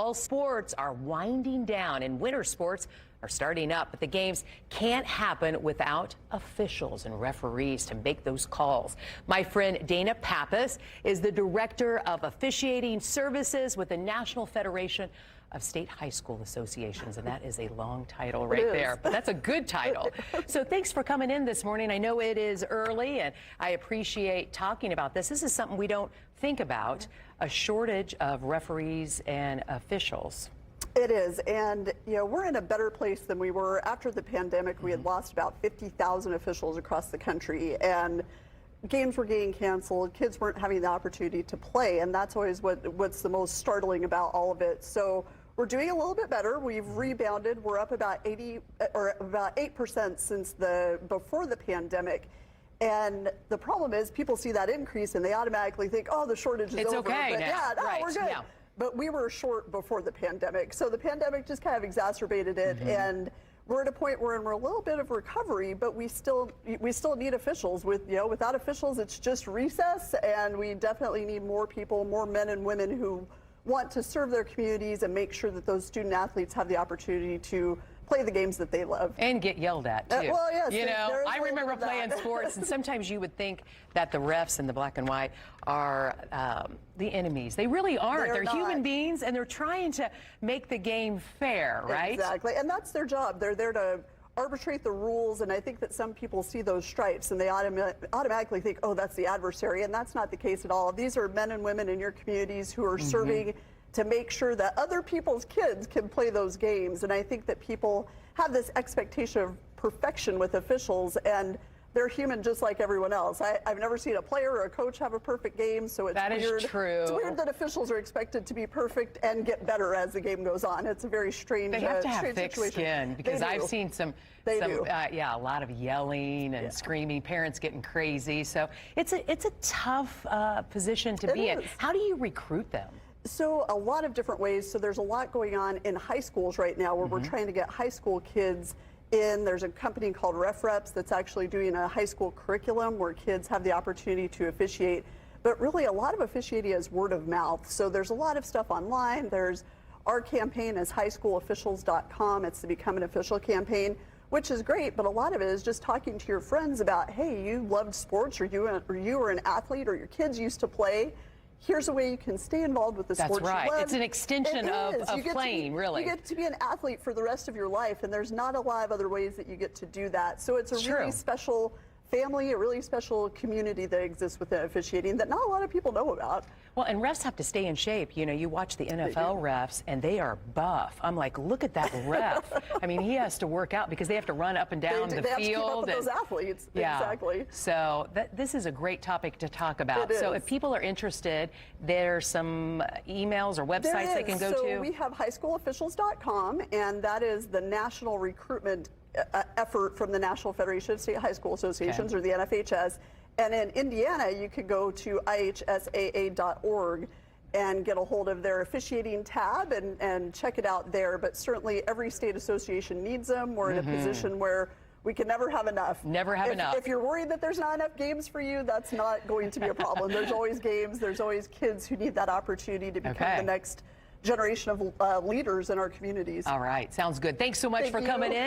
Fall sports are winding down and winter sports are starting up, but the games can't happen without officials and referees to make those calls. My friend Dana Pappas is the director of officiating services with the National Federation of State High School Associations, and that is a long title right there, but that's a good title. So thanks for coming in this morning. I know it is early, and I appreciate talking about this. This is something we don't think about, a shortage of referees and officials. It is, and we're in a better place than we were after the pandemic. We had lost about 50,000 officials across the country, and games were getting canceled. Kids weren't having the opportunity to play, and that's always what's the most startling about all of it. So we're doing a little bit better. We've rebounded. We're up about 8% since before the pandemic. And the problem is, people see that increase and they automatically think, "Oh, the shortage is over." Okay but now. Yeah, no, right. we're good. Yeah. But we were short before the pandemic, so the pandemic just kind of exacerbated it, and we're at a point where we're a little bit of recovery, but we still need officials. Without officials, it's just recess, and we definitely need more people, more men and women who want to serve their communities and make sure that those student athletes have the opportunity to play the games that they love. And get yelled at, too. Well, yes. I remember playing sports, and sometimes you would think that the refs in the black and white are the enemies. They really aren't. They're human beings, and they're trying to make the game fair, right? Exactly, and that's their job. They're there to arbitrate the rules, and I think that some people see those stripes and they automatically think, oh, that's the adversary, and that's not the case at all. These are men and women in your communities who are serving to make sure that other people's kids can play those games. And I think that people have this expectation of perfection with officials, and they're human just like everyone else. I've never seen a player or a coach have a perfect game, so it's that weird. Is true. It's weird that officials are expected to be perfect and get better as the game goes on. It's a very strange situation. They have to have thick skin, because I've seen a lot of yelling and screaming, parents getting crazy. So it's a tough position to be in. How do you recruit them? So a lot of different ways. So there's a lot going on in high schools right now where we're trying to get high school kids in. There's a company called RefReps that's actually doing a high school curriculum where kids have the opportunity to officiate. But really, a lot of officiating is word of mouth. So there's a lot of stuff online. There's our campaign is highschoolofficials.com. It's the Become an Official campaign, which is great. But a lot of it is just talking to your friends about, hey, you loved sports, or you were an athlete, or your kids used to play. Here's a way you can stay involved with the sports you love. That's right. It's an extension of playing, really. You get to be an athlete for the rest of your life, and there's not a lot of other ways that you get to do that. So it's a really special family, a really special community that exists within officiating that not a lot of people know about. Well, and refs have to stay in shape. You watch the NFL refs, and they are buff. I'm like, look at that ref. I mean, he has to work out because they have to run up and down the field. They have to keep up with those athletes. Yeah. Exactly. So this is a great topic to talk about. So if people are interested, there's some emails or websites they can go to. So we have highschoolofficials.com, and that is the national recruitment effort from the National Federation of State High School Associations, or the NFHS. And in Indiana, you could go to ihsaa.org and get a hold of their officiating tab and check it out there. But certainly every state association needs them. We're in a position where we can never have enough. Never have enough. If you're worried that there's not enough games for you, that's not going to be a problem. There's always games. There's always kids who need that opportunity to become the next generation of leaders in our communities. All right. Sounds good. Thanks so much for coming in.